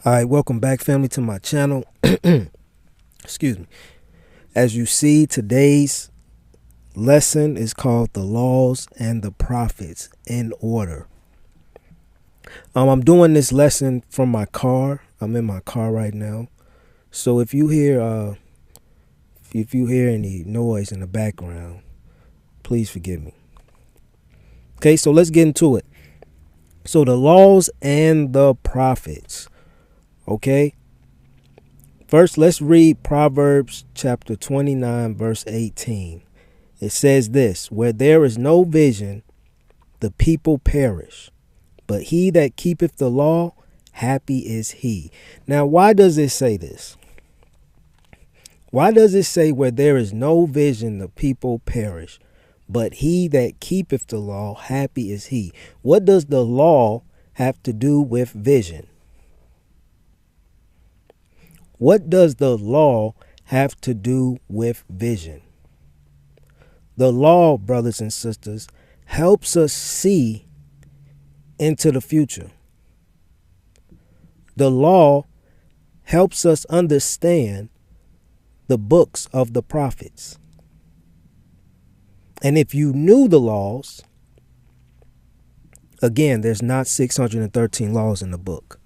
All right, welcome back, family, to my channel. Excuse me. As you see, today's lesson is called The Laws and the Prophets in Order. I'm doing this lesson from my car. I'm in my car right now. So if you hear any noise in the background, please forgive me. Okay, so let's get into it. So the laws and the prophets. Okay. First, let's read Proverbs chapter 29, verse 18. It says this: where there is no vision, the people perish, but he that keepeth the law, happy is he. Now, why does it say this? Why does it say where there is no vision, the people perish, but he that keepeth the law, happy is he? What does the law have to do with vision? What does the law have to do with vision? The law, brothers and sisters, helps us see into the future. The law helps us understand the books of the prophets. And if you knew the laws, again, there's not 613 laws in the book.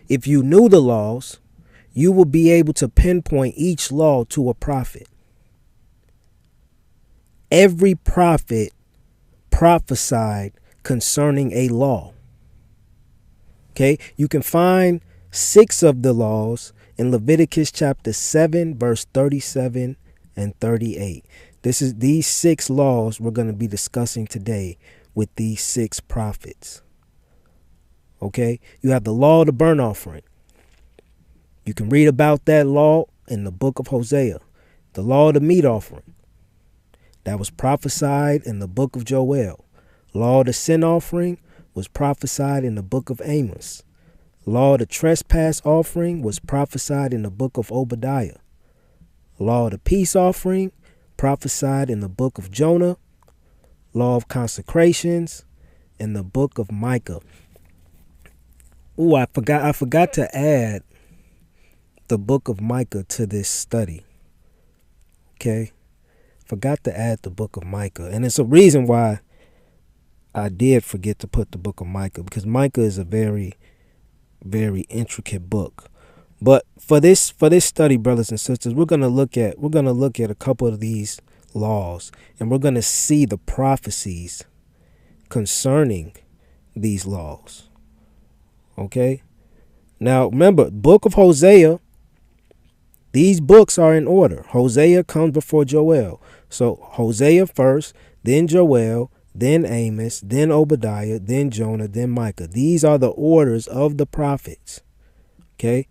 If you knew the laws, you will be able to pinpoint each law to a prophet. Every prophet prophesied concerning a law. Okay, you can find 6 of the laws in Leviticus chapter 7, verse 37 and 38. These 6 laws we're going to be discussing today with these 6 prophets. Okay, you have the law of the burnt offering. You can read about that law in the book of Hosea. The law of the meat offering, that was prophesied in the book of Joel. Law of the sin offering was prophesied in the book of Amos. Law of the trespass offering was prophesied in the book of Obadiah. Law of the peace offering prophesied in the book of Jonah. Law of consecrations in the book of Micah. I forgot to add the book of Micah to this study. Okay, forgot to add the book of Micah, and it's a reason why I did forget to put the book of Micah, because Micah is a very, very intricate book. But for this study, brothers and sisters, we're gonna look at a couple of these laws, and we're gonna see the prophecies concerning these laws. Okay, now remember, book of Hosea. These books are in order. Hosea comes before Joel. So Hosea first, then Joel, then Amos, then Obadiah, then Jonah, then Micah. These are the orders of the prophets. Okay?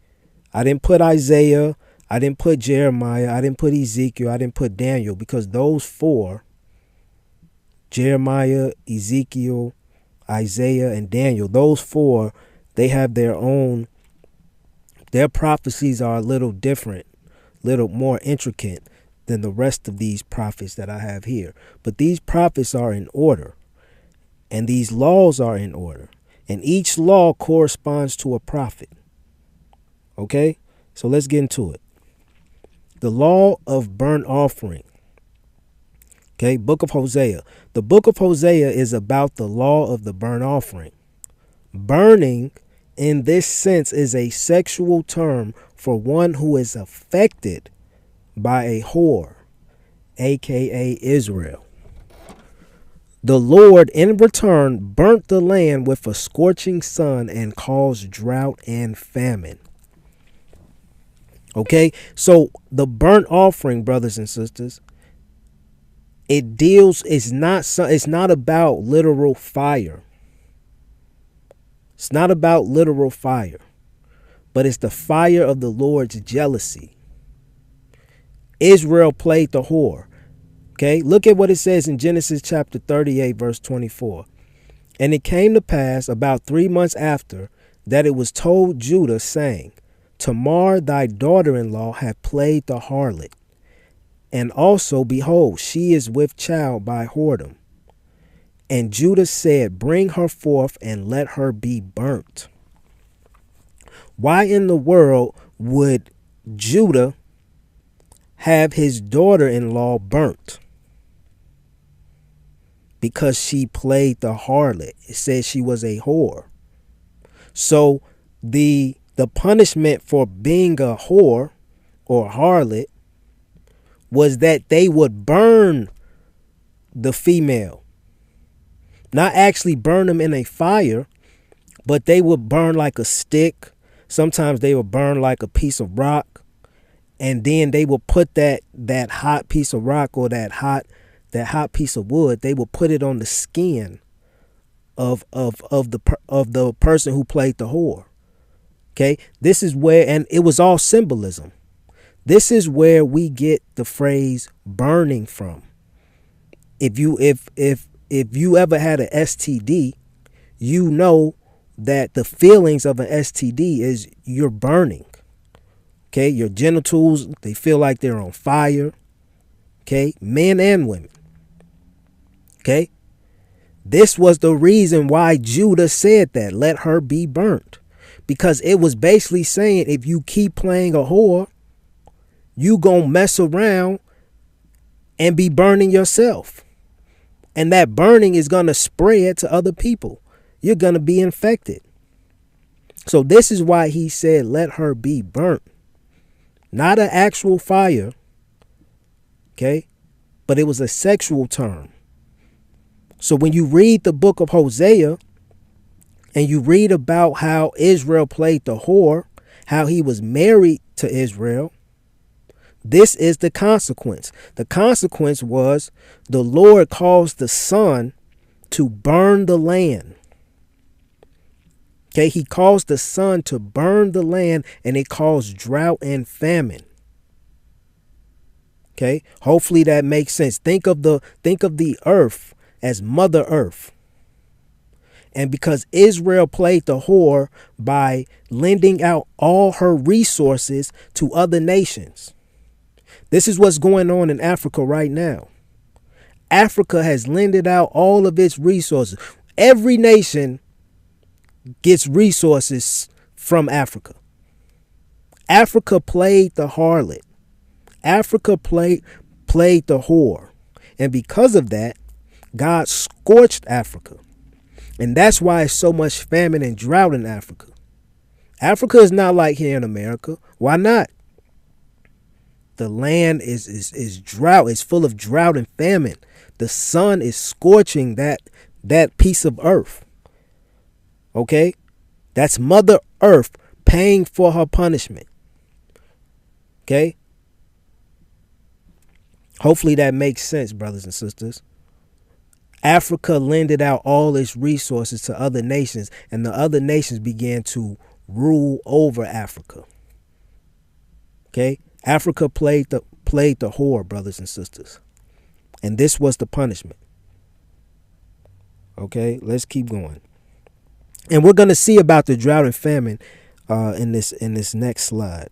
I didn't put Isaiah. I didn't put Jeremiah. I didn't put Ezekiel. I didn't put Daniel, because those 4, Jeremiah, Ezekiel, Isaiah, and Daniel, those 4, they have their prophecies are a little different, little more intricate than the rest of these prophets that I have here. But these prophets are in order, and these laws are in order, and each law corresponds to a prophet. Okay, so let's get into it. The law of burnt offering. Okay, book of Hosea. The book of Hosea is about the law of the burnt offering. Burning, in this sense, is a sexual term for one who is affected by a whore, aka Israel. The Lord in return burnt the land with a scorching sun and caused drought and famine. Okay, so the burnt offering, brothers and sisters, it's not about literal fire. It's not about literal fire, but it's the fire of the Lord's jealousy. Israel played the whore. Okay, look at what it says in Genesis chapter 38, verse 24. And it came to pass about 3 months after that it was told Judah, saying, Tamar thy daughter-in-law hath played the harlot. And also, behold, she is with child by whoredom. And Judah said, Bring her forth and let her be burnt. Why in the world would Judah have his daughter-in-law burnt? Because she played the harlot. It says she was a whore. So the punishment for being a whore or harlot was that they would burn the female. Not actually burn them in a fire, but they would burn like a stick. Sometimes they would burn like a piece of rock. And then they would put that hot piece of rock or that hot piece of wood, they would put it on the skin of the person who played the whore. Okay, this is where, and it was all symbolism. This is where we get the phrase burning from. If you ever had an STD, you know that the feelings of an STD is you're burning. Okay, your genitals, they feel like they're on fire. Okay, men and women. Okay, this was the reason why Judah said that, let her be burnt. Because it was basically saying, if you keep playing a whore, you gonna mess around and be burning yourself. And that burning is gonna spread to other people. You're gonna be infected. So this is why he said, let her be burnt. Not an actual fire, okay? But it was a sexual term. So when you read the book of Hosea and you read about how Israel played the whore, how he was married to Israel, this is the consequence. The consequence was the Lord caused the sun to burn the land. Okay, he caused the sun to burn the land, and it caused drought and famine. Okay, hopefully that makes sense. Think of the earth as Mother Earth. And because Israel played the whore by lending out all her resources to other nations. This is what's going on in Africa right now. Africa has lended out all of its resources. Every nation gets resources from Africa. Africa played the harlot. Africa played the whore. And because of that, God scorched Africa. And that's why it's so much famine and drought in Africa. Africa is not like here in America. Why not? The land is drought. It's full of drought and famine. The sun is scorching that piece of earth. Okay? That's Mother Earth paying for her punishment. Okay? Hopefully that makes sense, brothers and sisters. Africa lended out all its resources to other nations, and the other nations began to rule over Africa. Okay? Africa played the whore, brothers and sisters. And this was the punishment. Okay, let's keep going. And we're going to see about the drought and famine in this next slide.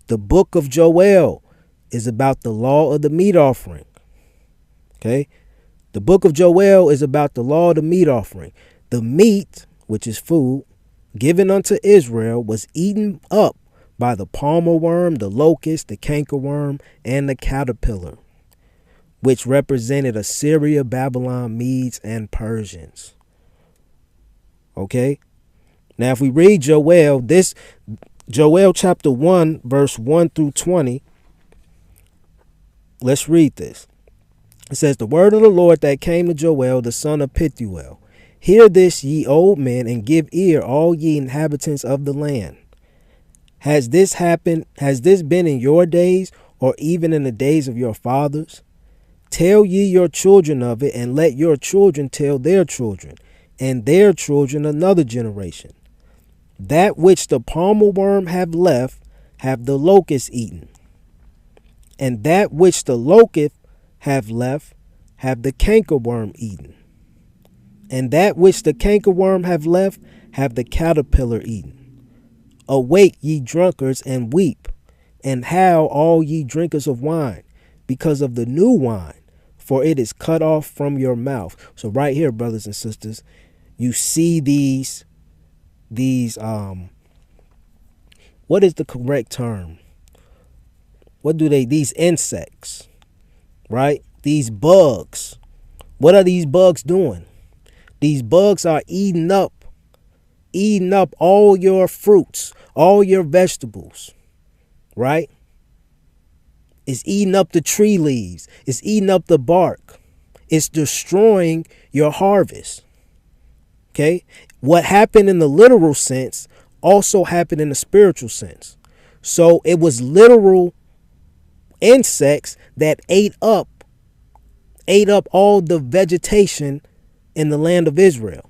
The book of Joel is about the law of the meat offering. Okay, the book of Joel is about the law of the meat offering. The meat, which is food, given unto Israel was eaten up by the palmer worm, the locust, the cankerworm, and the caterpillar, which represented Assyria, Babylon, Medes, and Persians. Okay, now if we read Joel chapter 1, verse 1 through 20, let's read this. It says, the word of the Lord that came to Joel, the son of Pethuel. Hear this, ye old men, and give ear, all ye inhabitants of the land. Has this happened? Has this been in your days, or even in the days of your fathers? Tell ye your children of it, and let your children tell their children, and their children another generation. That which the palmer worm have left, have the locust eaten. And that which the locust have left, have the cankerworm eaten. And that which the cankerworm have left, have the caterpillar eaten. Awake, ye drunkards, and weep, and howl all ye drinkers of wine, because of the new wine, for it is cut off from your mouth. So right here, brothers and sisters, you see these these what is the correct term? What do these insects, right? These bugs. What are these bugs doing? These bugs are eating up all your fruits, all your vegetables, right? It's eating up the tree leaves. It's eating up the bark. It's destroying your harvest. Okay? What happened in the literal sense also happened in the spiritual sense. So it was literal insects that ate up all the vegetation in the land of Israel.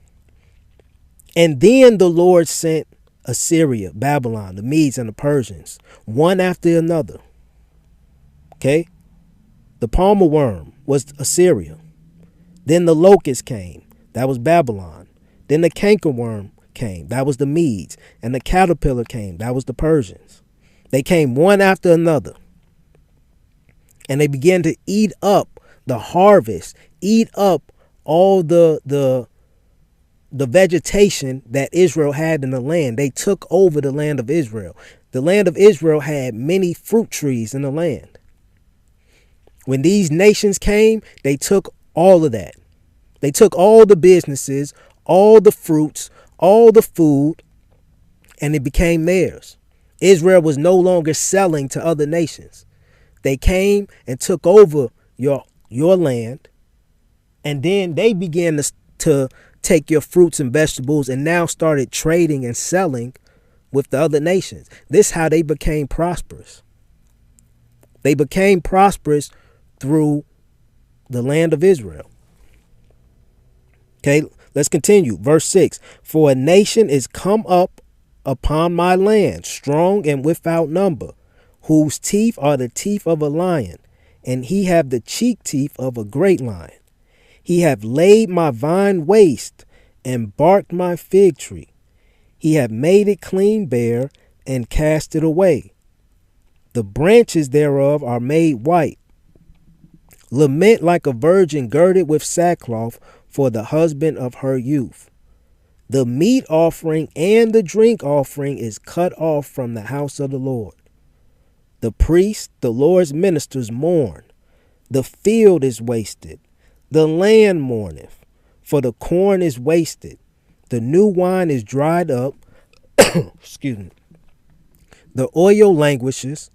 And then the Lord sent Assyria, Babylon, the Medes and the Persians, one after another. Okay? The palmer worm was Assyria. Then the locust came. That was Babylon. Then the cankerworm came. That was the Medes. And the caterpillar came. That was the Persians. They came one after another. And they began to eat up the harvest, eat up all the vegetation that Israel had in the land. They took over the land of Israel. The land of Israel had many fruit trees in the land. When these nations came, they took all of that. They took all the businesses, all the fruits, all the food, and it became theirs. Israel was no longer selling to other nations. They came and took over your land, and then they began to take your fruits and vegetables and now started trading and selling with the other nations. This is how they became prosperous. They became prosperous through the land of Israel. Okay, let's continue. Verse 6. For a nation is come up upon my land, strong and without number, whose teeth are the teeth of a lion, and he have the cheek teeth of a great lion. He have laid my vine waste and barked my fig tree. He have made it clean bare and cast it away. The branches thereof are made white. Lament like a virgin girded with sackcloth for the husband of her youth. The meat offering and the drink offering is cut off from the house of the Lord. The priests, the Lord's ministers, mourn. The field is wasted. The land mourneth, for the corn is wasted. The new wine is dried up. Excuse me. The oil languishes.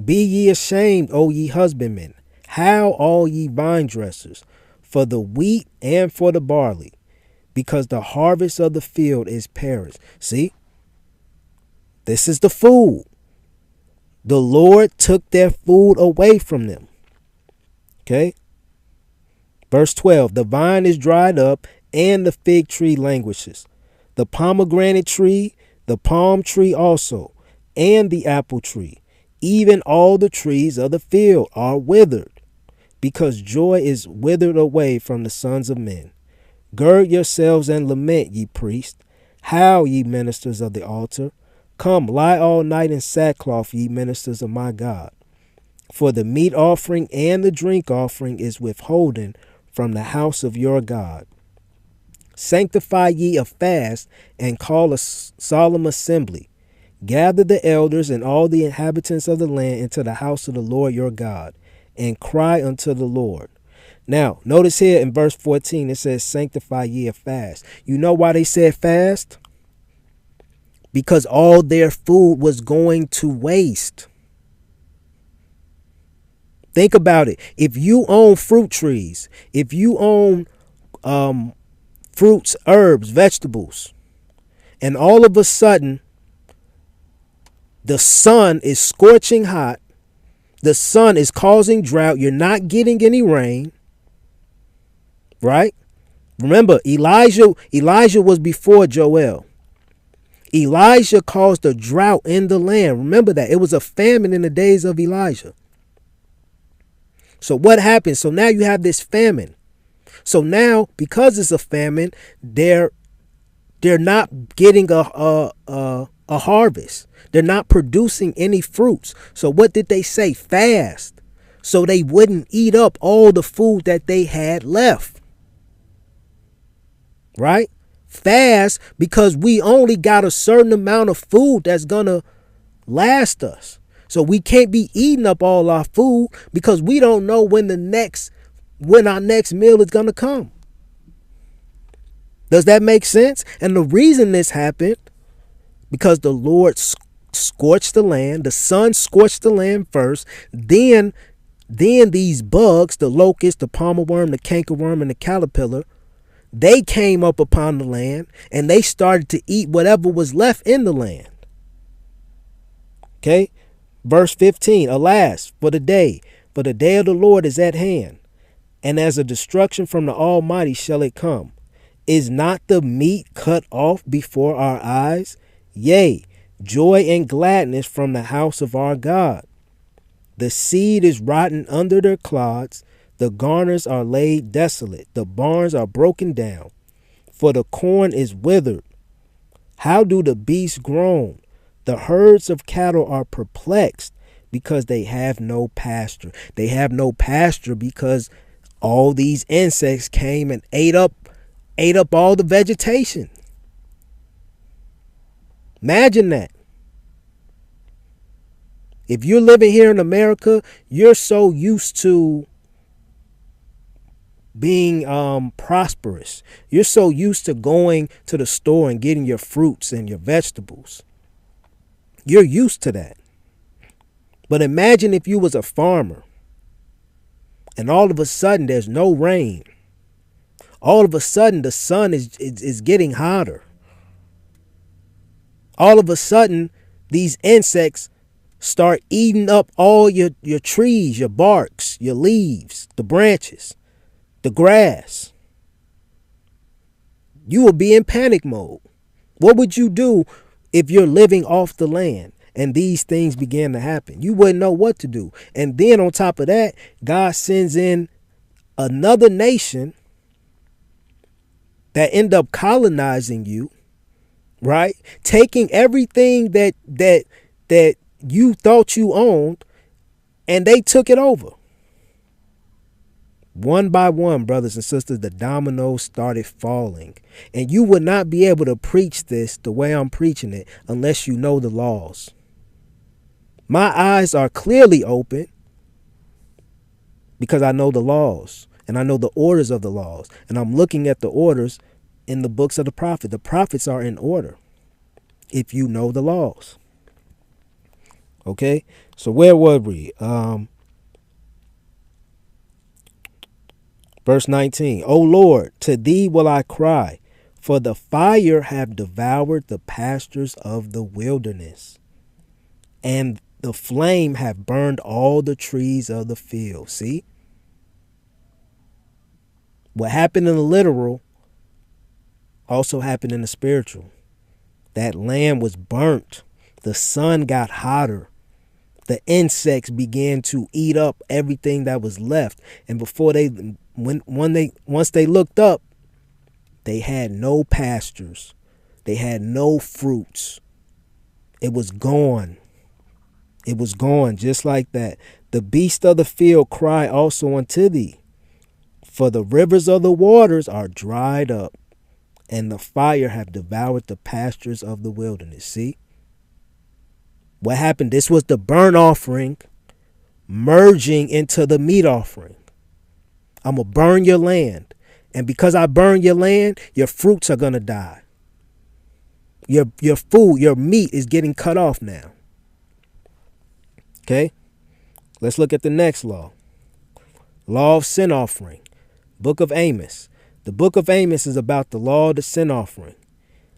Be ye ashamed, O ye husbandmen. Howl all ye vine dressers, for the wheat and for the barley, because the harvest of the field is perished. See, this is the food. The Lord took their food away from them. Okay. Verse 12, the vine is dried up and the fig tree languishes. The pomegranate tree, the palm tree also, and the apple tree, even all the trees of the field are withered, because joy is withered away from the sons of men. Gird yourselves and lament, ye priests. Howl, ye ministers of the altar. Come, lie all night in sackcloth, ye ministers of my God. For the meat offering and the drink offering is withholden from the house of your God. Sanctify ye a fast and call a solemn assembly. Gather the elders and all the inhabitants of the land into the house of the Lord your God, and cry unto the Lord. Now, notice here in verse 14, it says, sanctify ye a fast. You know why they said fast? Because all their food was going to waste. Think about it. If you own fruit trees, if you own fruits, herbs, vegetables, and all of a sudden the sun is scorching hot, the sun is causing drought, you're not getting any rain, right? Remember, Elijah was before Joel. Elijah caused a drought in the land. Remember that. It was a famine in the days of Elijah. So what happened? So now you have this famine. So now, because it's a famine, they're not getting a harvest. They're not producing any fruits. So what did they say? Fast. So they wouldn't eat up all the food that they had left. Right? fast because we only got a certain amount of food that's going to last us. So we can't be eating up all our food because we don't know when our next meal is going to come. Does that make sense? And the reason this happened, because the Lord scorched the land, the sun scorched the land first, then these bugs, the locust, the palmer worm, the cankerworm, and the caterpillar, they came up upon the land and they started to eat whatever was left in the land. Okay, verse 15, alas, for the day of the Lord is at hand, and as a destruction from the Almighty shall it come. Is not the meat cut off before our eyes? Yea, joy and gladness from the house of our God. The seed is rotten under their clods. The garners are laid desolate. The barns are broken down. For the corn is withered. How do the beasts groan? The herds of cattle are perplexed because they have no pasture. They have no pasture because all these insects came and ate up all the vegetation. Imagine that. If you're living here in America, you're so used to being prosperous. You're so used to going to the store and getting your fruits and your vegetables. You're used to that. But imagine if you was a farmer and all of a sudden there's no rain. All of a sudden the sun is getting hotter. All of a sudden these insects start eating up all your trees, your barks, your leaves, the branches, the grass. You will be in panic mode. What would you do if you're living off the land and these things began to happen? You wouldn't know what to do. And then on top of that, God sends in another nation that end up colonizing you, right? Taking everything that you thought you owned, and they took it over. One by one, brothers and sisters, the dominoes started falling. And you would not be able to preach this the way I'm preaching it unless you know the laws. My eyes are clearly open because I know the laws and I know the orders of the laws. And I'm looking at the orders in the books of the prophet. The prophets are in order if you know the laws. Okay, so where were we? Verse 19, O Lord, to thee will I cry, for the fire have devoured the pastures of the wilderness, and the flame have burned all the trees of the field. See? What happened in the literal also happened in the spiritual. That land was burnt. The sun got hotter. The insects began to eat up everything that was left. And once they looked up, they had no pastures. They had no fruits. It was gone. It was gone just like that. The beasts of the field cry also unto thee, for the rivers of the waters are dried up, and the fire have devoured the pastures of the wilderness. See? What happened? This was the burnt offering merging into the meat offering. I'm going to burn your land. And because I burn your land, your fruits are going to die. Your food, your meat is getting cut off now. Okay? Let's look at the next law. Law of sin offering. Book of Amos. The book of Amos is about the law of the sin offering.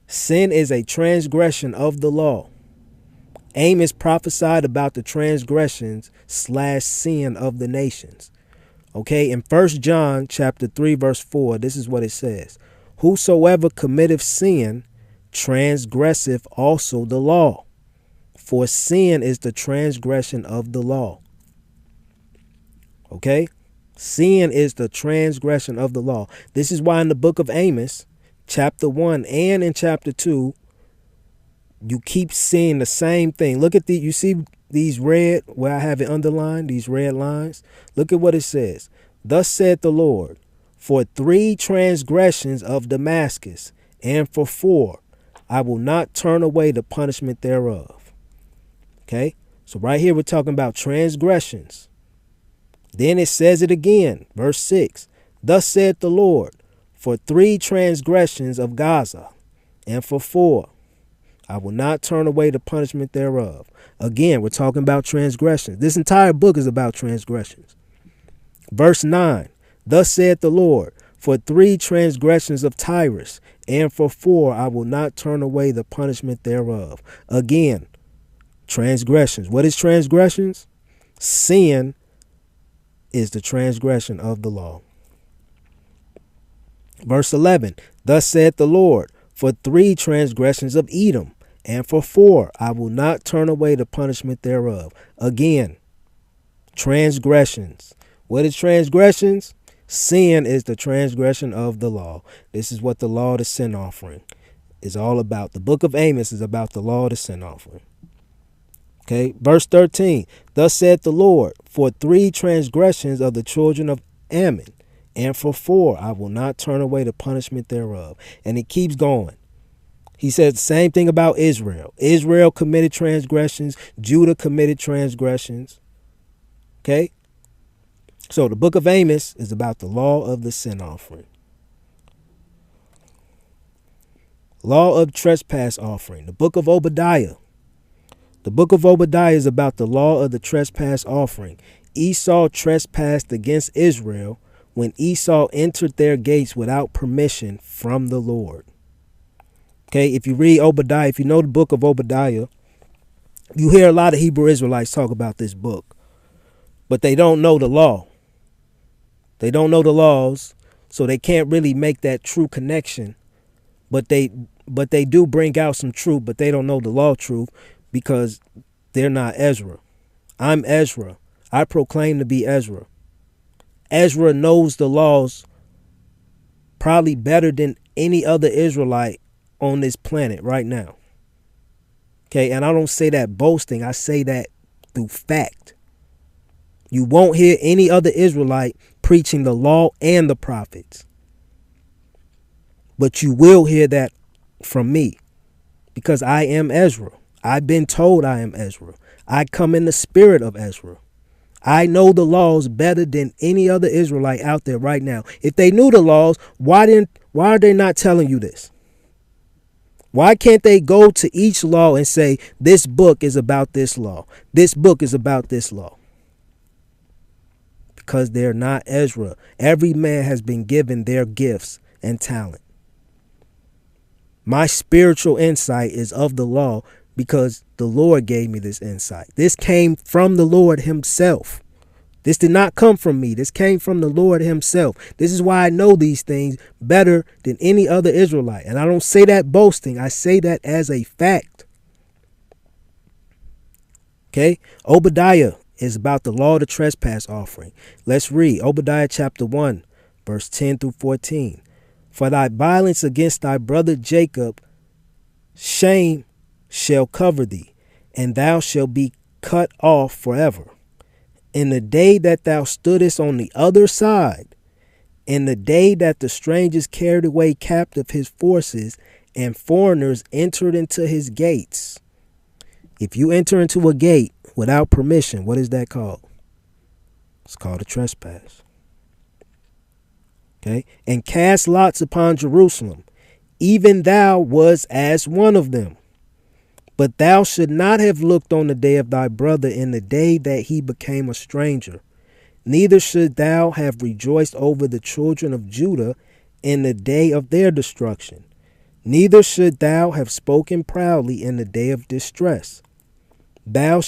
Sin is a transgression of the law. Amos prophesied about the transgressions / sin of the nations. Okay, in 1 John chapter 3, verse 4, this is what it says. Whosoever committeth sin transgresseth also the law, for sin is the transgression of the law. Okay, sin is the transgression of the law. This is why in the book of Amos, chapter 1 and in chapter 2, you keep seeing the same thing. Look at you see these red, where I have it underlined, these red lines. Look at what it says. Thus said the Lord, for 3 transgressions of Damascus and for 4, I will not turn away the punishment thereof. Okay, so right here we're talking about transgressions. Then it says it again, verse 6. Thus saith the Lord, for 3 transgressions of Gaza, and for 4, I will not turn away the punishment thereof. Again, we're talking about transgressions. This entire book is about transgressions. Verse 9. Thus saith the Lord, for 3 transgressions of Tyrus, and for 4, I will not turn away the punishment thereof. Again, transgressions. What is transgressions? Sin is the transgression of the law. Verse 11. Thus saith the Lord, for 3 transgressions of Edom, and for 4, I will not turn away the punishment thereof. Again, transgressions. What is transgressions? Sin is the transgression of the law. This is what the law of the sin offering is all about. The book of Amos is about the law of the sin offering. Okay, verse 13. Thus saith the Lord, for 3 transgressions of the children of Ammon, and for 4, I will not turn away the punishment thereof. And it keeps going. He said the same thing about Israel. Israel committed transgressions. Judah committed transgressions. Okay. So the book of Amos is about the law of the sin offering. Law of trespass offering. The book of Obadiah. The book of Obadiah is about the law of the trespass offering. Esau trespassed against Israel when Esau entered their gates without permission from the Lord. Okay, if you read Obadiah, if you know the book of Obadiah, you hear a lot of Hebrew Israelites talk about this book, but they don't know the law. They don't know the laws, so they can't really make that true connection. But they do bring out some truth, but they don't know the law truth because they're not Ezra. I'm Ezra. I proclaim to be Ezra. Ezra knows the laws probably better than any other Israelite on this planet right now. Okay, and I don't say that boasting. I say that through fact. You won't hear any other Israelite preaching the law and the prophets. But you will hear that from me because I am Ezra. I've been told I am Ezra. I come in the spirit of Ezra. I know the laws better than any other Israelite out there right now. If they knew the laws, why are they not telling you this? Why can't they go to each law and say, this book is about this law? This book is about this law. Because they're not Ezra. Every man has been given their gifts and talent. My spiritual insight is of the law because the Lord gave me this insight. This came from the Lord himself. This did not come from me. This came from the Lord himself. This is why I know these things better than any other Israelite. And I don't say that boasting. I say that as a fact. Okay. Obadiah is about the law of the trespass offering. Let's read Obadiah chapter 1, verse 10 through 14. For thy violence against thy brother Jacob, shame shall cover thee, and thou shalt be cut off forever. In the day that thou stoodest on the other side, in the day that the strangers carried away captive his forces, and foreigners entered into his gates. If you enter into a gate without permission, what is that called? It's called a trespass. Okay. And cast lots upon Jerusalem. Even thou was as one of them. But thou should not have looked on the day of thy brother in the day that he became a stranger. Neither should thou have rejoiced over the children of Judah in the day of their destruction. Neither should thou have spoken proudly in the day of distress. Thou